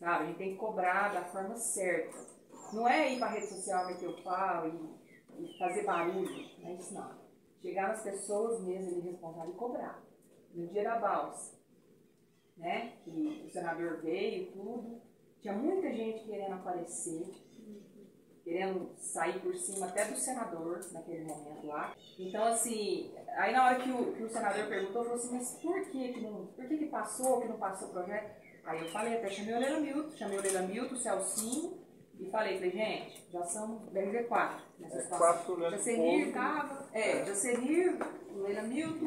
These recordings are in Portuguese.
sabe? A gente tem que cobrar da forma certa. Não é ir para a rede social, meter o pau e fazer barulho, não é isso não. Chegar nas pessoas mesmo e responder e cobrar. No dia da balsa, né? Que o senador veio e tudo, tinha muita gente querendo aparecer, querendo sair por cima até do senador naquele momento lá. Então, assim, aí na hora que o senador perguntou, falou assim, mas por que passou, que não passou o projeto? Aí eu falei, até chamei o Leila Milton, o Celcinho, e falei, gente, já são 10h04 nessa situação. Jacenir estava, Jacenir, o Leila Milton,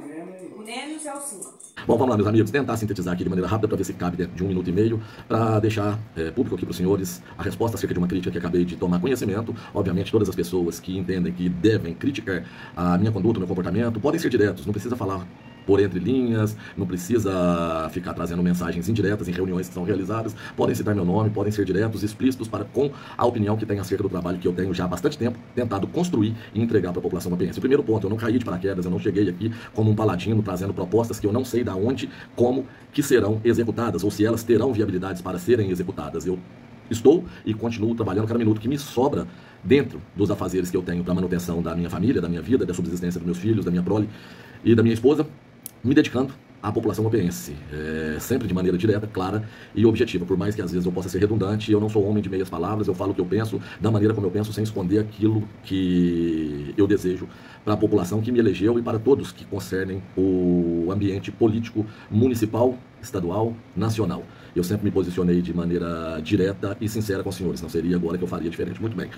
o Nene e o Celcinho. Bom, vamos lá, meus amigos, tentar sintetizar aqui de maneira rápida para ver se cabe dentro de 1 minuto e meio, para deixar público aqui para os senhores a resposta acerca de uma crítica que acabei de tomar conhecimento. Obviamente, todas as pessoas que entendem que devem criticar a minha conduta, o meu comportamento, podem ser diretos, não precisa falar por entre linhas, não precisa ficar trazendo mensagens indiretas em reuniões que são realizadas, podem citar meu nome, podem ser diretos, explícitos com a opinião que tem acerca do trabalho que eu tenho já há bastante tempo tentado construir e entregar para a população mapense. O primeiro ponto, eu não caí de paraquedas, eu não cheguei aqui como um paladino trazendo propostas que eu não sei da onde, como que serão executadas, ou se elas terão viabilidades para serem executadas. Eu estou e continuo trabalhando cada minuto que me sobra dentro dos afazeres que eu tenho para a manutenção da minha família, da minha vida, da subsistência dos meus filhos, da minha prole e da minha esposa, me dedicando à população mapense, sempre de maneira direta, clara e objetiva. Por mais que às vezes eu possa ser redundante, eu não sou homem de meias palavras, eu falo o que eu penso, da maneira como eu penso, sem esconder aquilo que eu desejo para a população que me elegeu e para todos que concernem o ambiente político municipal, estadual, nacional. Eu sempre me posicionei de maneira direta e sincera com os senhores, não seria agora que eu faria diferente. Muito bem.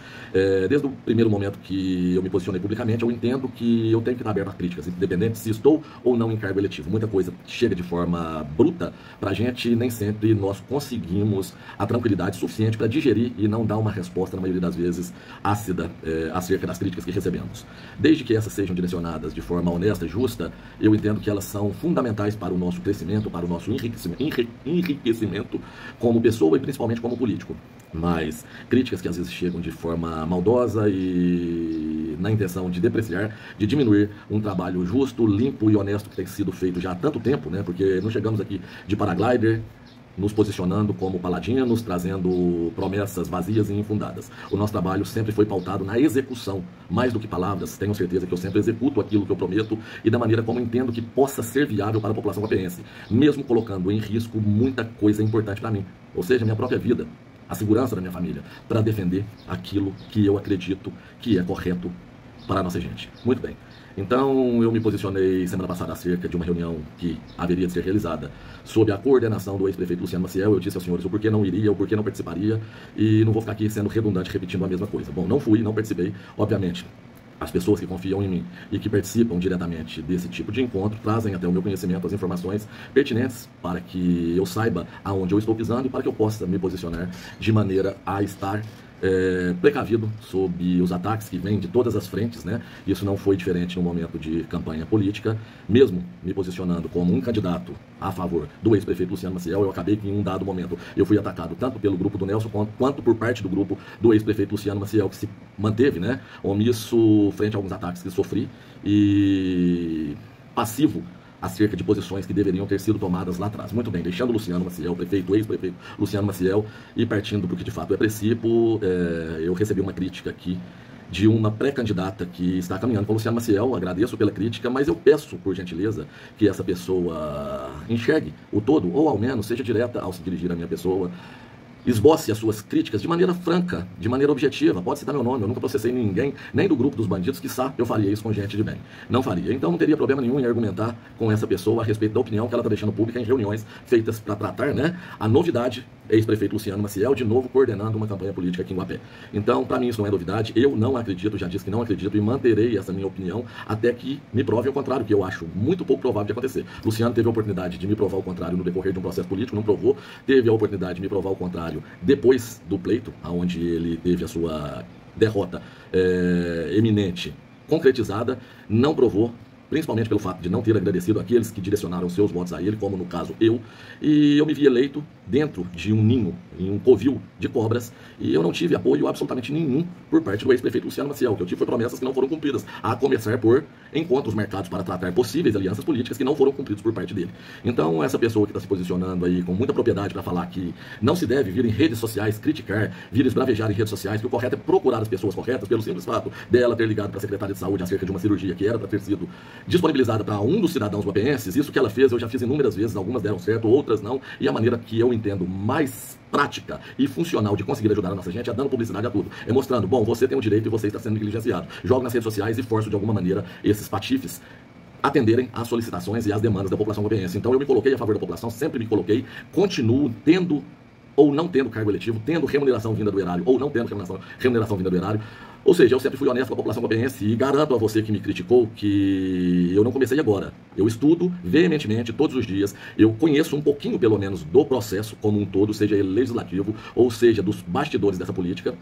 Desde o primeiro momento que eu me posicionei publicamente, eu entendo que eu tenho que estar aberto a críticas, independente se estou ou não em cargo eletivo. Muita coisa chega de forma bruta para a gente, nem sempre nós conseguimos a tranquilidade suficiente para digerir e não dar uma resposta, na maioria das vezes, ácida acerca das críticas que recebemos. Desde que essas sejam direcionadas de forma honesta e justa, eu entendo que elas são fundamentais para o nosso crescimento, para o nosso enriquecimento como pessoa e principalmente como político. Mas críticas que às vezes chegam de forma maldosa e na intenção de depreciar, de diminuir um trabalho justo, limpo e honesto que tem sido feito já há tanto tempo, né? Porque não chegamos aqui de paraglider, nos posicionando como paladinos, trazendo promessas vazias e infundadas. O nosso trabalho sempre foi pautado na execução, mais do que palavras. Tenho certeza que eu sempre executo aquilo que eu prometo e da maneira como entendo que possa ser viável para a população mapense, mesmo colocando em risco muita coisa importante para mim, ou seja, minha própria vida, a segurança da minha família, para defender aquilo que eu acredito que é correto para a nossa gente. Muito bem. Então, eu me posicionei semana passada acerca de uma reunião que haveria de ser realizada sob a coordenação do ex-prefeito Luciano Maciel. Eu disse aos senhores o porquê não iria, o porquê não participaria, e não vou ficar aqui sendo redundante repetindo a mesma coisa. Bom, não fui, não participei, obviamente. As pessoas que confiam em mim e que participam diretamente desse tipo de encontro trazem até o meu conhecimento as informações pertinentes para que eu saiba aonde eu estou pisando e para que eu possa me posicionar de maneira a estar precavido sob os ataques que vêm de todas as frentes, né? Isso não foi diferente no momento de campanha política, mesmo me posicionando como um candidato a favor do ex-prefeito Luciano Maciel. Eu acabei que em um dado momento eu fui atacado tanto pelo grupo do Nelson quanto por parte do grupo do ex-prefeito Luciano Maciel, que se manteve, né, omisso frente a alguns ataques que sofri e passivo acerca de posições que deveriam ter sido tomadas lá atrás. Muito bem, deixando Luciano Maciel, prefeito, ex-prefeito Luciano Maciel, e partindo porque de fato é precípio, eu recebi uma crítica aqui de uma pré-candidata que está caminhando com Luciano Maciel. Agradeço pela crítica, mas eu peço, por gentileza, que essa pessoa enxergue o todo, ou ao menos seja direta ao se dirigir à minha pessoa, esboce as suas críticas de maneira franca, de maneira objetiva. Pode citar meu nome, eu nunca processei ninguém, nem do grupo dos bandidos, quiçá eu faria isso com gente de bem. Não faria. Então não teria problema nenhum em argumentar com essa pessoa a respeito da opinião que ela está deixando pública em reuniões feitas para tratar, né, a novidade, ex-prefeito Luciano Maciel, de novo coordenando uma campanha política aqui em Guapé. Então, para mim isso não é novidade, eu não acredito, já disse que não acredito e manterei essa minha opinião até que me prove o contrário, que eu acho muito pouco provável de acontecer. Luciano teve a oportunidade de me provar o contrário no decorrer de um processo político, não provou, teve a oportunidade de me provar o contrário depois do pleito, onde ele teve a sua derrota eminente concretizada, não provou, principalmente pelo fato de não ter agradecido aqueles que direcionaram seus votos a ele, como no caso eu, e eu me vi eleito dentro de um ninho, em um covil de cobras, e eu não tive apoio absolutamente nenhum por parte do ex-prefeito Luciano Maciel. O que eu tive foi promessas que não foram cumpridas, a começar por encontra os mercados para tratar possíveis alianças políticas que não foram cumpridos por parte dele. Então, essa pessoa que está se posicionando aí com muita propriedade para falar que não se deve vir em redes sociais criticar, vir esbravejar em redes sociais, que o correto é procurar as pessoas corretas, pelo simples fato dela ter ligado para a secretária de saúde acerca de uma cirurgia que era para ter sido disponibilizada para um dos cidadãos guapenses. Isso que ela fez, eu já fiz inúmeras vezes, algumas deram certo, outras não, e a maneira que eu entendo mais prática e funcional de conseguir ajudar a nossa gente é dando publicidade a tudo. É mostrando, bom, você tem o direito e você está sendo negligenciado. Jogo nas redes sociais e forço de alguma maneira esses patifes atenderem às solicitações e às demandas da população guapense. Então eu me coloquei a favor da população, sempre me coloquei, continuo tendo ou não tendo cargo eletivo, tendo remuneração vinda do erário ou não tendo remuneração vinda do erário. Ou seja, eu sempre fui honesto com a população guapense e garanto a você que me criticou que eu não comecei agora. Eu estudo veementemente todos os dias, eu conheço um pouquinho pelo menos do processo como um todo, seja ele legislativo ou seja dos bastidores dessa política.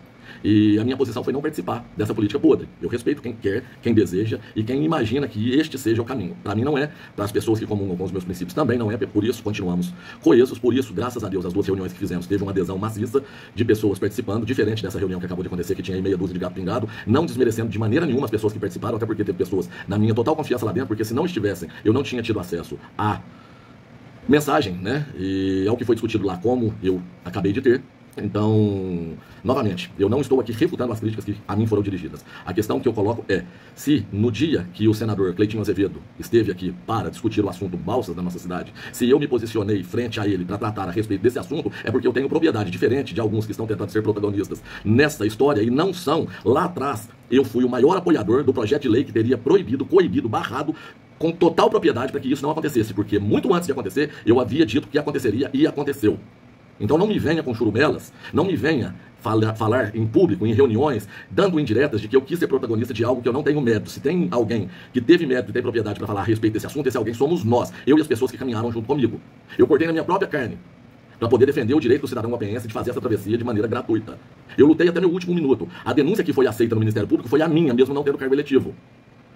E a minha posição foi não participar dessa política podre. Eu respeito quem quer, quem deseja e quem imagina que este seja o caminho. Para mim não é, para as pessoas que comungam com os meus princípios também não é, por isso continuamos coesos, por isso, graças a Deus, as duas reuniões que fizemos teve uma adesão maciça de pessoas participando, diferente dessa reunião que acabou de acontecer, que tinha aí meia dúzia de gato pingado, não desmerecendo de maneira nenhuma as pessoas que participaram, até porque teve pessoas na minha total confiança lá dentro, porque se não estivessem, eu não tinha tido acesso à mensagem, né, e ao que foi discutido lá, como eu acabei de ter. Então, novamente, eu não estou aqui refutando as críticas que a mim foram dirigidas. A questão que eu coloco é, se no dia que o senador Cleitinho Azevedo esteve aqui para discutir o assunto balsas da nossa cidade, se eu me posicionei frente a ele para tratar a respeito desse assunto, é porque eu tenho propriedade diferente de alguns que estão tentando ser protagonistas nessa história e não são. Lá atrás, eu fui o maior apoiador do projeto de lei que teria proibido, coibido, barrado, com total propriedade para que isso não acontecesse, porque muito antes de acontecer, eu havia dito que aconteceria e aconteceu. Então não me venha com churumelas, não me venha falar em público, em reuniões, dando indiretas de que eu quis ser protagonista de algo que eu não tenho mérito. Se tem alguém que teve mérito e tem propriedade para falar a respeito desse assunto, esse alguém somos nós, eu e as pessoas que caminharam junto comigo. Eu cortei na minha própria carne para poder defender o direito do cidadão guapense de fazer essa travessia de maneira gratuita. Eu lutei até meu último minuto. A denúncia que foi aceita no Ministério Público foi a minha, mesmo não tendo cargo eletivo.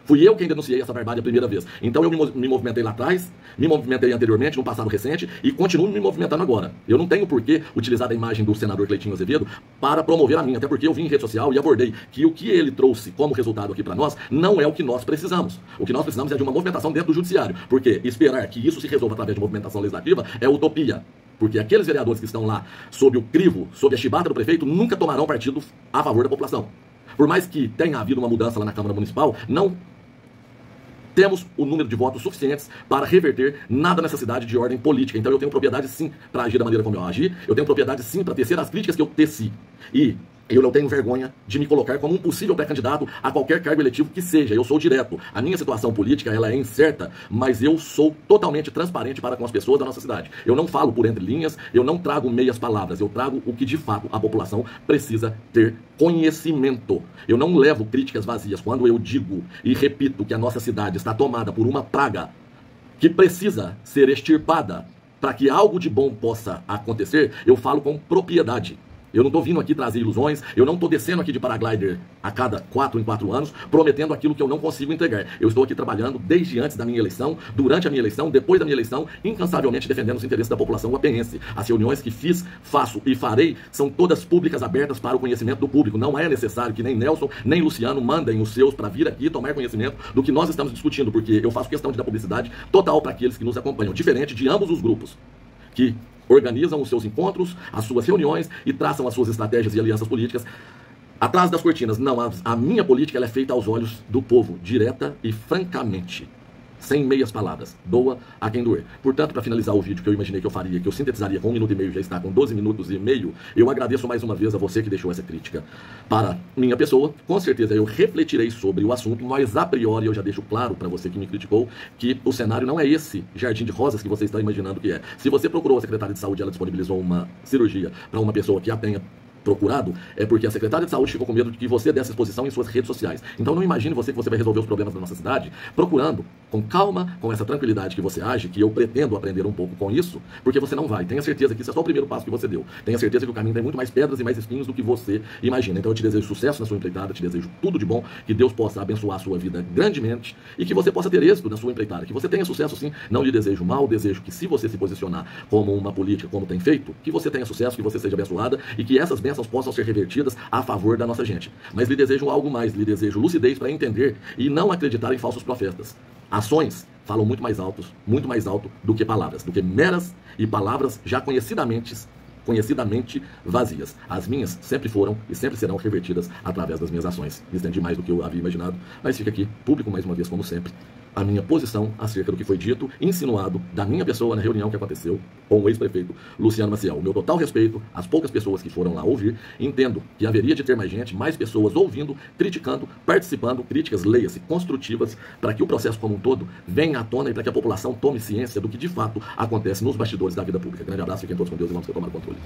Fui eu quem denunciei essa barbárie a primeira vez. Então eu me movimentei lá atrás, me movimentei anteriormente, no passado recente, e continuo me movimentando agora. Eu não tenho por que utilizar a imagem do senador Cleitinho Azevedo para promover a minha, até porque eu vim em rede social e abordei que o que ele trouxe como resultado aqui para nós não é o que nós precisamos. O que nós precisamos é de uma movimentação dentro do judiciário, porque esperar que isso se resolva através de movimentação legislativa é utopia. Porque aqueles vereadores que estão lá sob o crivo, sob a chibata do prefeito, nunca tomarão partido a favor da população. Por mais que tenha havido uma mudança lá na Câmara Municipal, não temos o número de votos suficientes para reverter nada nessa cidade de ordem política. Então eu tenho propriedade sim para agir da maneira como eu agi, eu tenho propriedade sim para tecer as críticas que eu teci. E eu não tenho vergonha de me colocar como um possível pré-candidato a qualquer cargo eletivo que seja. Eu sou direto. A minha situação política ela é incerta, mas eu sou totalmente transparente para com as pessoas da nossa cidade. Eu não falo por entre linhas, eu não trago meias palavras, eu trago o que de fato a população precisa ter conhecimento. Eu não levo críticas vazias quando eu digo e repito que a nossa cidade está tomada por uma praga que precisa ser extirpada para que algo de bom possa acontecer. Eu falo com propriedade. Eu não estou vindo aqui trazer ilusões, eu não estou descendo aqui de paraglider a cada 4 em 4 anos, prometendo aquilo que eu não consigo entregar. Eu estou aqui trabalhando desde antes da minha eleição, durante a minha eleição, depois da minha eleição, incansavelmente defendendo os interesses da população guapense. As reuniões que fiz, faço e farei são todas públicas, abertas para o conhecimento do público. Não é necessário que nem Nelson, nem Luciano mandem os seus para vir aqui tomar conhecimento do que nós estamos discutindo, porque eu faço questão de dar publicidade total para aqueles que nos acompanham, diferente de ambos os grupos que organizam os seus encontros, as suas reuniões e traçam as suas estratégias e alianças políticas atrás das cortinas. Não, a minha política ela é feita aos olhos do povo, direta e francamente, sem meias palavras, doa a quem doer. Portanto, para finalizar o vídeo que eu imaginei que eu faria, que eu sintetizaria com 1 minuto e meio, já está com 12 minutos e meio, eu agradeço mais uma vez a você que deixou essa crítica para minha pessoa. Com certeza eu refletirei sobre o assunto, mas a priori eu já deixo claro para você que me criticou que o cenário não é esse jardim de rosas que você está imaginando que é. Se você procurou a secretária de saúde, ela disponibilizou uma cirurgia para uma pessoa que a tenha procurado, é porque a secretária de saúde ficou com medo de que você desse exposição em suas redes sociais. Então não imagine você que você vai resolver os problemas da nossa cidade procurando com calma, com essa tranquilidade que você age, que eu pretendo aprender um pouco com isso, porque você não vai. Tenha certeza que isso é só o primeiro passo que você deu. Tenha certeza que o caminho tem muito mais pedras e mais espinhos do que você imagina. Então eu te desejo sucesso na sua empreitada, te desejo tudo de bom, que Deus possa abençoar a sua vida grandemente e que você possa ter êxito na sua empreitada, que você tenha sucesso sim. Não lhe desejo mal, desejo que se você se posicionar como uma política, como tem feito, que você tenha sucesso, que você seja abençoada e que essas bênçãos sentenças possam ser revertidas a favor da nossa gente. Mas lhe desejo algo mais, lhe desejo lucidez para entender e não acreditar em falsos profetas. Ações falam muito mais alto do que palavras, do que meras e palavras já conhecidamente vazias. As minhas sempre foram e sempre serão revertidas através das minhas ações. Me estendi mais do que eu havia imaginado, mas fica aqui, público mais uma vez, como sempre, a minha posição acerca do que foi dito, insinuado da minha pessoa na reunião que aconteceu com o ex-prefeito Luciano Maciel. O meu total respeito às poucas pessoas que foram lá ouvir, entendo que haveria de ter mais gente, mais pessoas ouvindo, criticando, participando, críticas, leia-se, construtivas, para que o processo como um todo venha à tona e para que a população tome ciência do que de fato acontece nos bastidores da vida pública. Grande abraço, fiquem todos com Deus e vamos retomar o controle.